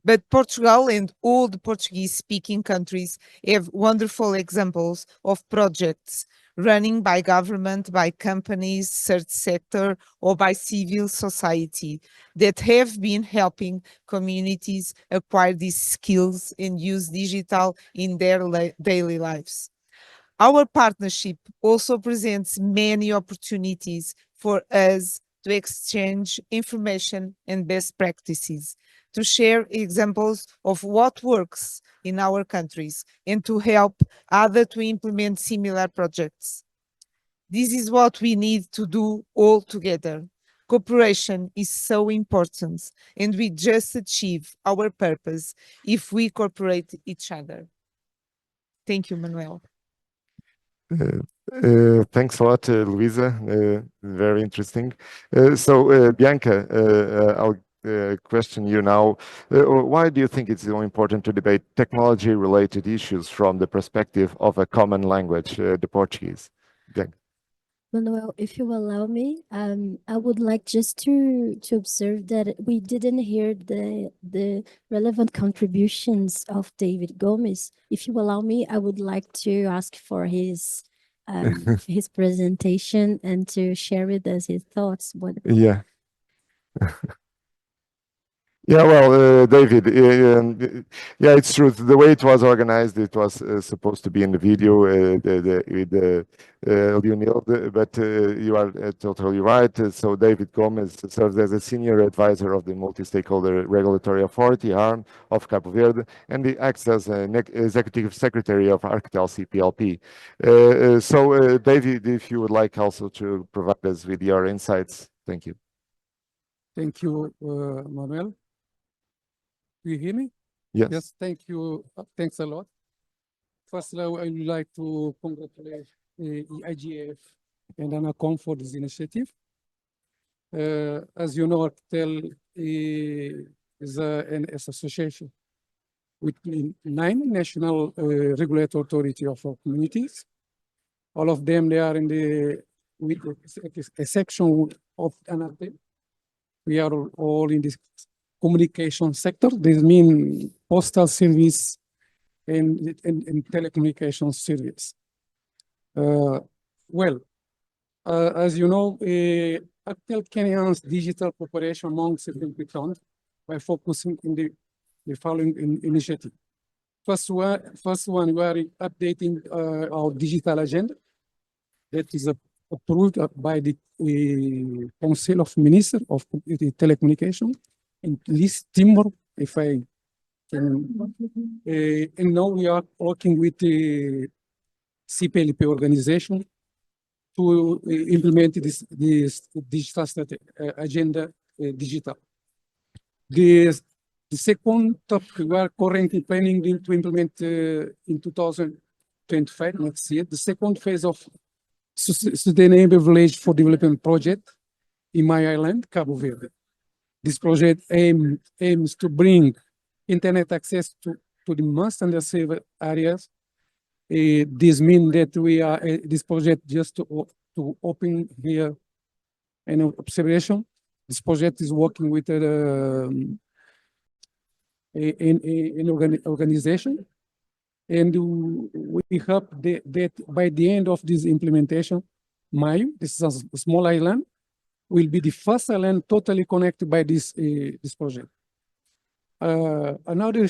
But Portugal and all the Portuguese-speaking countries have wonderful examples of projects running by government, by companies, third sector, or by civil society that have been helping communities acquire these skills and use digital in their daily lives. Our partnership also presents many opportunities for us to exchange information and best practices, to share examples of what works in our countries, and to help others to implement similar projects. This is what we need to do all together. Cooperation is so important, and we just achieve our purpose if we cooperate each other. Thank you, Manuel. Thanks a lot, Luisa. Very interesting. Bianca, I'll question you now. Why do you think it's so important to debate technology-related issues from the perspective of a common language, the Portuguese? Bianca. Manuel, if you allow me, I would like just to observe that we didn't hear the relevant contributions of David Gomes. If you allow me, I would like to ask for his his presentation and to share with us his thoughts. Yeah. Yeah, well, David, yeah, it's true. The way it was organized, it was supposed to be in the video, with Lionel, but you are totally right. So David Gomez serves as a senior advisor of the multi-stakeholder regulatory authority arm of Cabo Verde, and he acts as an executive secretary of Arctel CPLP. So, David, if you would like also to provide us with your insights, thank you. Thank you, Manuel. Do you hear me? Yes. Yes, thank you. Thanks a lot. First, I would like to congratulate the IGF and ANACOM for this initiative. As you know, Arctel is an association with 9 national regulatory authority of our communities. All of them, they are in the with a section of Anatel. We are all in this communication sector. This means postal service and telecommunication service. Well, as you know, Arctel can enhance digital cooperation among certain countries by focusing in the following initiative. First one, we are updating our digital agenda that is approved by the Council of Ministers of Telecommunication in East Timor, if I can. And now we are working with the CPLP organization to implement this digital agenda digital. The second topic we are currently planning to implement in 2025, next year, the second phase of Sustainable Village for Development project in my island, Cabo Verde. This project aims to bring internet access to the most underserved areas. This means that we are this project just to open here an observation. This project is working with an organization, and we hope that by the end of this implementation, Mayo, this is a small island, will be the first island totally connected by this project. Another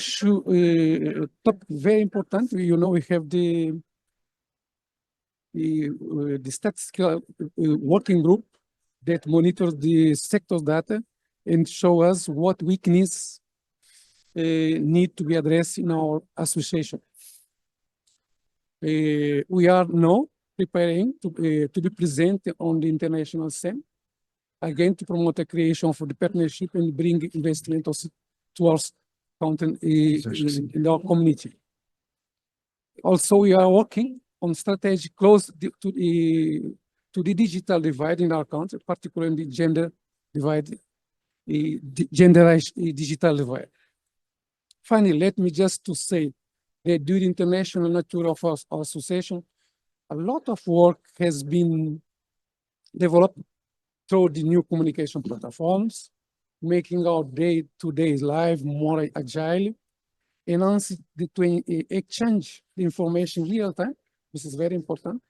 topic very important, you know, we have the statistical working group that monitors the sector data and show us what weakness need to be addressed in our association. We are now preparing to be present on the international scene, again to promote the creation for the partnership and bring investment also towards content in our community. Also, we are working on strategy close to the digital divide in our country, particularly the gender divide, digital divide. Finally, let me just to say that due to the international nature of our association, a lot of work has been developed through the new communication platforms, making our day-to-day life more agile, enhancing the exchange the information real time. This is very important.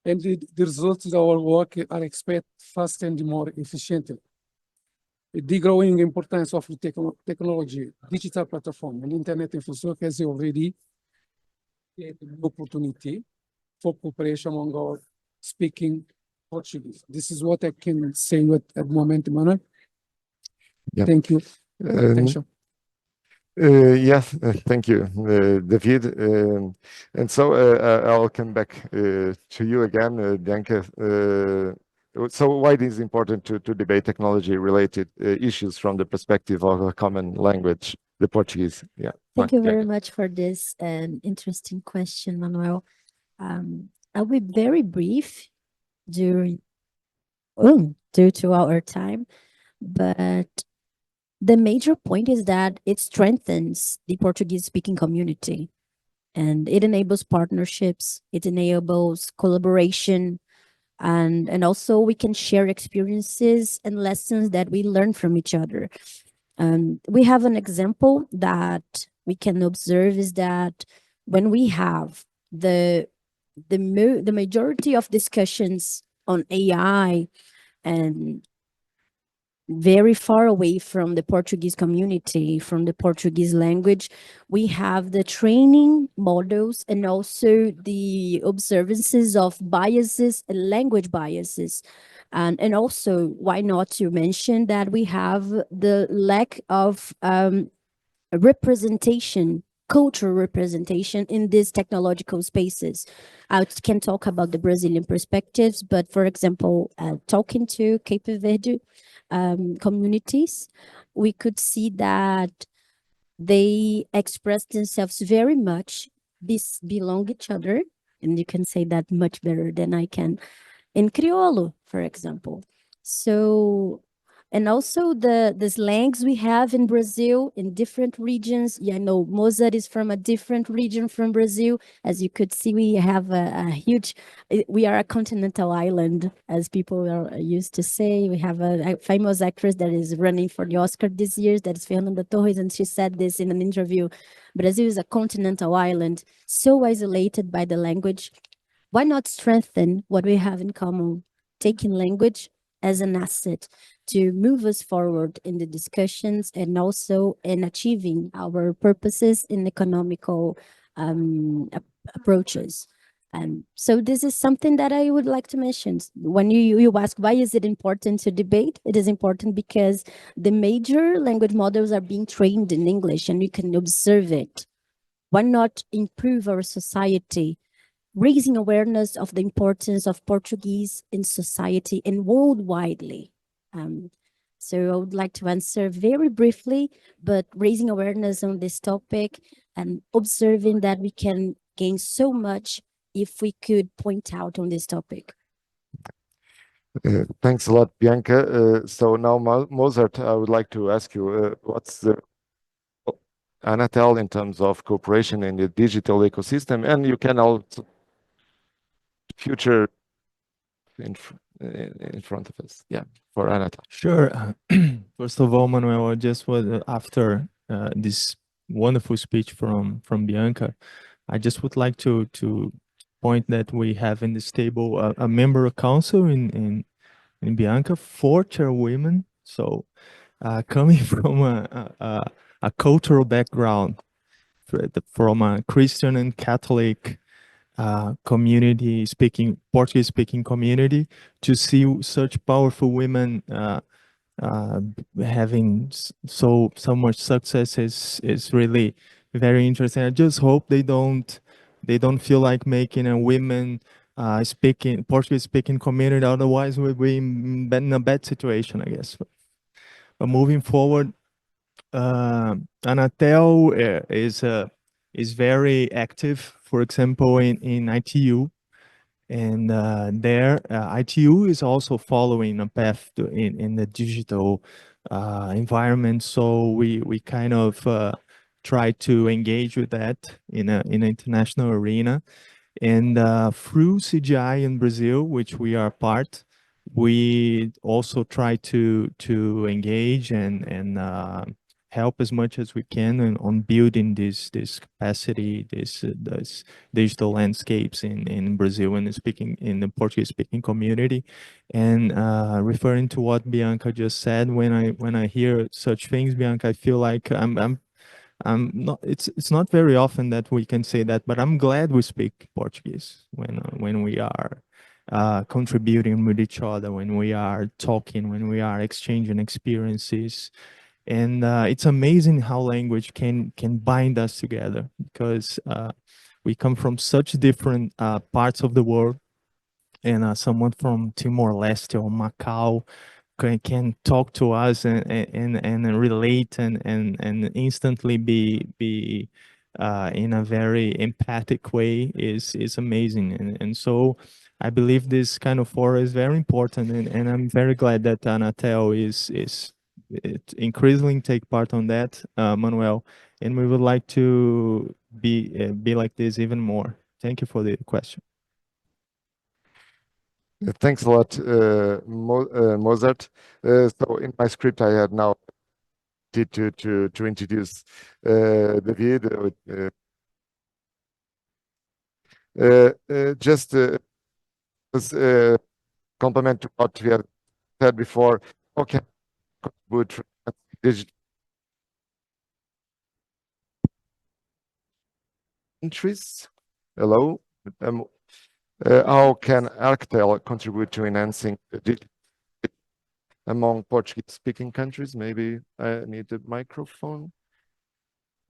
And the results of our work are expected faster and more efficiently. The growing importance of technology, digital platform, and internet infrastructure has already created an opportunity for cooperation among our speaking Portuguese. This is what I can say at the moment, Manuel. Yep. Thank you. Attention. Yes, thank you, David. And so I'll come back to you again, Bianca. So why it is important to debate technology-related issues from the perspective of a common language, the Portuguese? Yeah. Thank you very much for this interesting question, Manuel. I'll be very brief due to our time, but the major point is that it strengthens the Portuguese-speaking community, and it enables partnerships, it enables collaboration, and also we can share experiences and lessons that we learn from each other. We have an example that we can observe is that when we have the majority of discussions on AI and very far away from the Portuguese community, from the Portuguese language. We have the training models and also the observances of biases and language biases. And also, why not to mention that we have the lack of representation, cultural representation in these technological spaces. I can talk about the Brazilian perspectives, but for example, talking to Cape Verde communities, we could see that they express themselves very much, belong each other, and you can say that much better than I can, in Criollo, for example. So, and also the slangs we have in Brazil in different regions. Yeah, I know Mozart is from a different region from Brazil. As you could see, we have a huge, we are a continental island, as people are used to say. We have a famous actress that is running for the Oscar this year, that is Fernanda Torres, and she said this in an interview. Brazil is a continental island, so isolated by the language. Why not strengthen what we have in common, taking language as an asset to move us forward in the discussions and also in achieving our purposes in economical approaches. So this is something that I would like to mention. When you ask why is it important to debate, it is important because the major language models are being trained in English and you can observe it. Why not improve our society, raising awareness of the importance of Portuguese in society and worldwidely? So I would like to answer very briefly, but raising awareness on this topic and observing that we can gain so much if we could point out on this topic. Thanks a lot, Bianca. So now, Mozart, I would like to ask you, what's the Anatel in terms of cooperation in the digital ecosystem, and you can also future in front of us, yeah, for Anatel. Sure. First of all, Manuel, I just was after this wonderful speech from Bianca, I just would like to point that we have in this table a member of council in Bianca, 4 chairwomen. So coming from a cultural background, from a Christian and Catholic community speaking, Portuguese speaking community, to see such powerful women having so much success is really very interesting. I just hope they don't feel like making a women speaking Portuguese speaking community, otherwise we'll be in a bad situation, I guess. But moving forward, Anatel is very active, for example, in ITU, and there ITU is also following a path in the digital environment. So we kind of try to engage with that in an international arena, and through CGI in Brazil, which we are part, we also try to engage and help as much as we can on building this capacity, this digital landscapes in Brazil and speaking in the Portuguese speaking community. And referring to what Bianca just said, when I hear such things, Bianca, I feel like I'm not. It's not very often that we can say that, but I'm glad we speak Portuguese when we are contributing with each other, when we are talking, when we are exchanging experiences. And it's amazing how language can bind us together, because we come from such different parts of the world, and someone from Timor-Leste or Macau can talk to us and relate and instantly be in a very empathic way is amazing. And so I believe this kind of forum is very important, and I'm very glad that Anatel is increasingly take part on that, Manuel, and we would like to be like this even more. Thank you for the question. Thanks a lot, Mozart. So in my script, I had now to introduce David. Just as compliment to what we have said before. Okay, would digital entries. Hello. How can Arctel contribute to enhancing among Portuguese-speaking countries? Maybe I need the microphone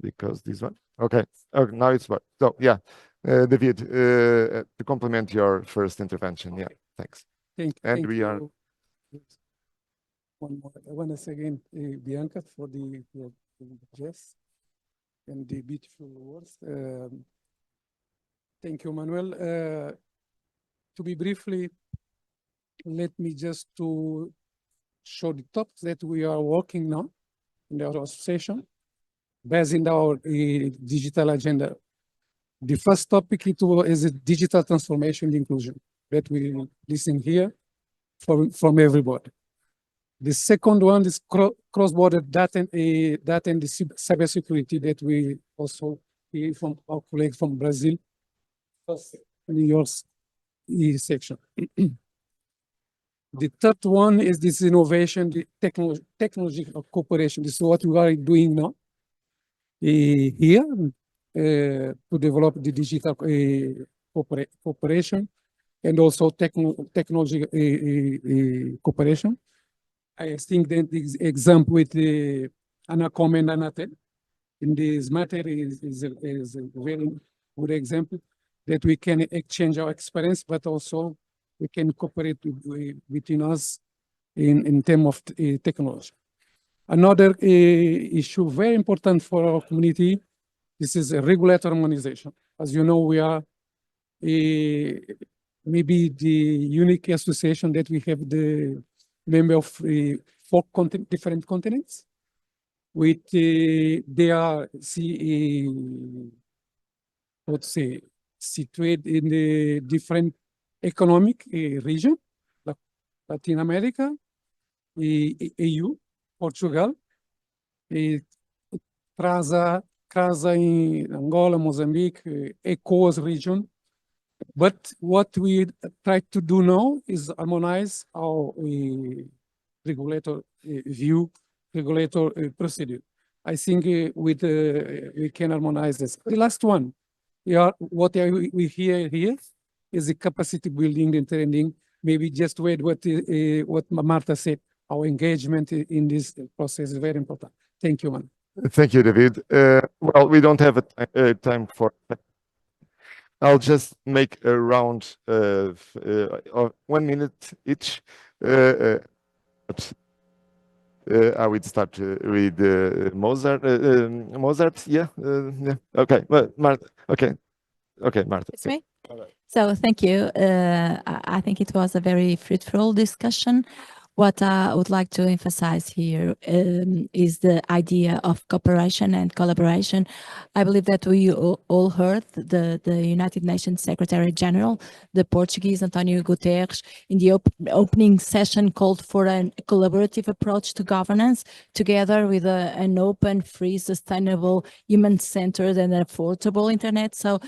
because this one. Okay. Oh, now it's what. So yeah, David, to complement your first intervention. Yeah, thanks. Thank we are. you. One more. Once again, Bianca, for your jest and the beautiful words. Thank you, Manuel. To be briefly, let me just to show the topics that we are working now in our association, based in our digital agenda. The first topic is a digital transformation and inclusion that we listen here from everybody. The second one is cross-border data and the cybersecurity that we also hear from our colleagues from Brazil, first in your section. The third one is this innovation, the technology of cooperation. This is what we are doing now here to develop the digital cooperation and also technology cooperation. I think that the example with Anacom and Anatel in this matter is a very good example that we can exchange our experience, but also we can cooperate between us in terms of technology. Another issue very important for our community, this is a regulatory harmonization. As you know, we are maybe the unique association that we have the member of 4 different continents. With they are let's say situated in the different economic region, like Latin America, EU, Portugal, CRASA in Angola, Mozambique, ECOWAS region. But what we try to do now is harmonize our regulator view, regulator procedure. I think we can harmonize this. The last one, what we hear here is the capacity building and training. Maybe just wait what Marta said. Our engagement in this process is very important. Thank you, man. Thank you, David. Well, we don't have a time for. I'll just make a round of 1 minute each. I would start with Mozart. Mozart, yeah. Okay, well, Marta. Okay, Marta. It's me. So thank you. I think it was a very fruitful discussion. What I would like to emphasize here is the idea of cooperation and collaboration. I believe that we all heard the United Nations Secretary General, the Portuguese Antonio Guterres, in the opening session called for a collaborative approach to governance, together with an open, free, sustainable, human-centered and affordable internet. So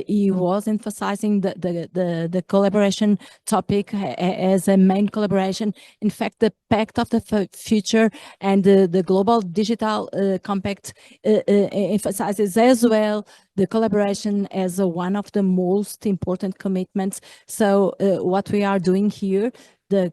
he was emphasizing the collaboration topic as a main collaboration. In fact, the Pact of the Future and the Global Digital Compact emphasizes as well the collaboration as one of the most important commitments. So what we are doing here, the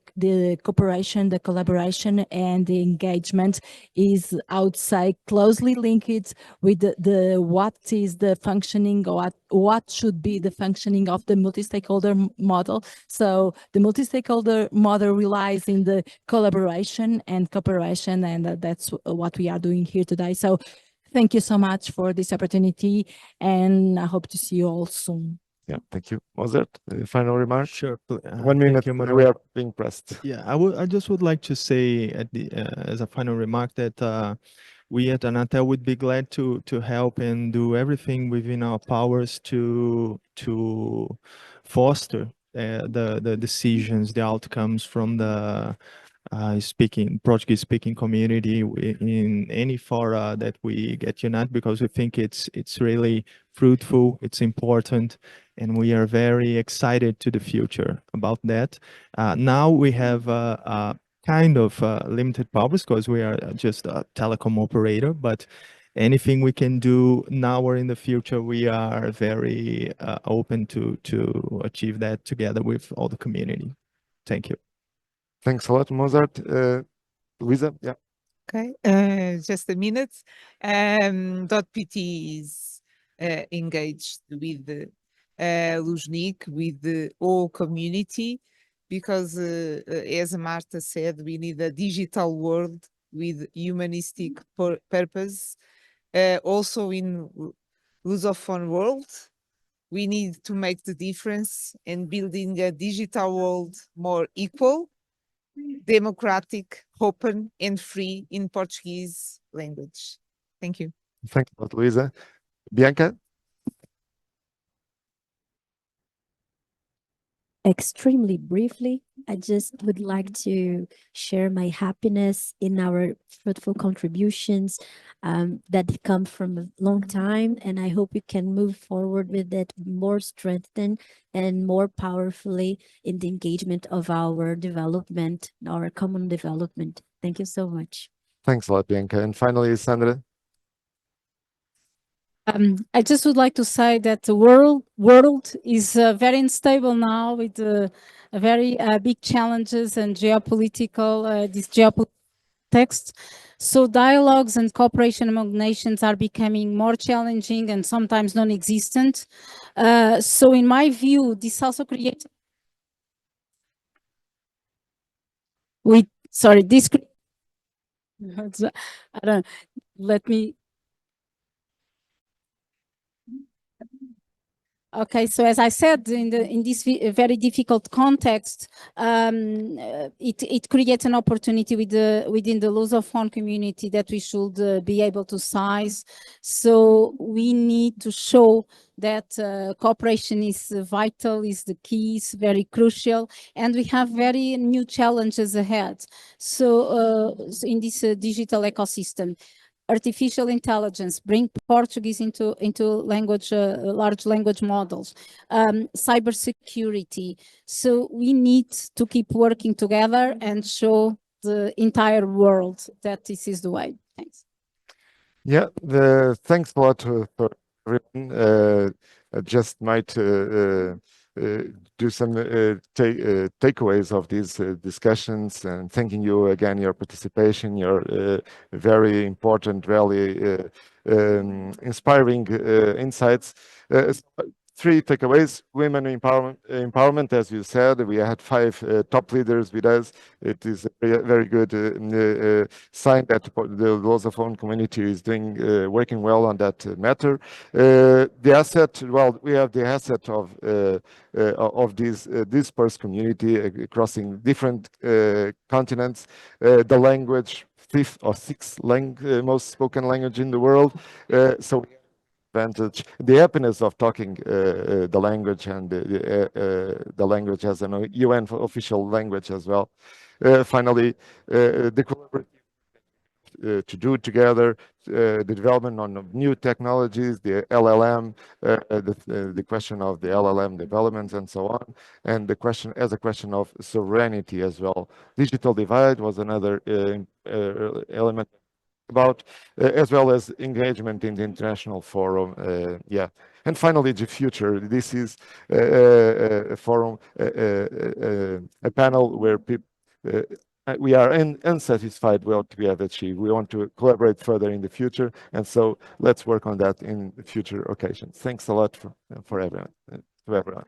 cooperation, the collaboration, and the engagement is, I would say, closely linked with the what is the functioning, or what should be the functioning of the multi-stakeholder model. So the multi-stakeholder model relies in the collaboration and cooperation, and that's what we are doing here today. So thank you so much for this opportunity, and I hope to see you all soon. Yeah, thank you. Mozart, final remarks? Sure. 1 minute, we are being pressed. Yeah, I just would like to say as a final remark that we at Anatel would be glad to help and do everything within our powers to foster the decisions, the outcomes from the Portuguese speaking community in any fora that we get united, because we think it's really fruitful, it's important, and we are very excited to the future about that. Now we have kind of limited powers because we are just a telecom operator, but anything we can do now or in the future, we are very open to achieve that together with all the community. Thank you. Thanks a lot, Mozart. Luisa, yeah. Okay, just a minute. .pt is engaged with Luznik, with the whole community, because as Marta said, we need a digital world with humanistic purpose. Also in Lusophone world, we need to make the difference in building a digital world more equal, democratic, open, and free in Portuguese language. Thank you. Thanks a lot, Luisa. Bianca? Extremely briefly, I just would like to share my happiness in our fruitful contributions that come from a long time, and I hope we can move forward with it more strengthened and more powerfully in the engagement of our development, our common development. Thank you so much. Thanks a lot, Bianca. And finally, Sandra? I just would like to say that the world is very unstable now with very big challenges and geopolitical, this geopolitical context. So dialogues and cooperation among nations are becoming more challenging and sometimes non-existent. So in my view, this also creates this I don't let me. Okay, so as I said, in this very difficult context, it creates an opportunity within the Lusophone community that we should be able to seize. So we need to show that cooperation is vital, is the key, is very crucial, and we have very new challenges ahead. So in this digital ecosystem, artificial intelligence, bring Portuguese into language, large language models, cybersecurity. So we need to keep working together and show the entire world that this is the way. Thanks. Yeah, thanks a lot for everyone. I just might do some takeaways of these discussions, and thanking you again, your participation, your very important, really inspiring insights. Three takeaways: women empowerment, as you said. We had 5 top leaders with us. It is a very good sign that the Lusophone community is doing working well on that matter. The asset, well, we have the asset of this dispersed community crossing different continents. The language, 5th or 6th most spoken language in the world. So advantage, the happiness of talking the language, and the language as an UN official language as well. Finally, the collaborative to do together, the development on new technologies, the LLM, the question of the LLM developments and so on, and the question of sovereignty as well. Digital divide was another element about, as well as engagement in the international forum. Yeah. And finally, the future. This is a forum, a panel where people, we are unsatisfied with what we have achieved. We want to collaborate further in the future. And so let's work on that in future occasions. Thanks a lot for everyone, to everyone.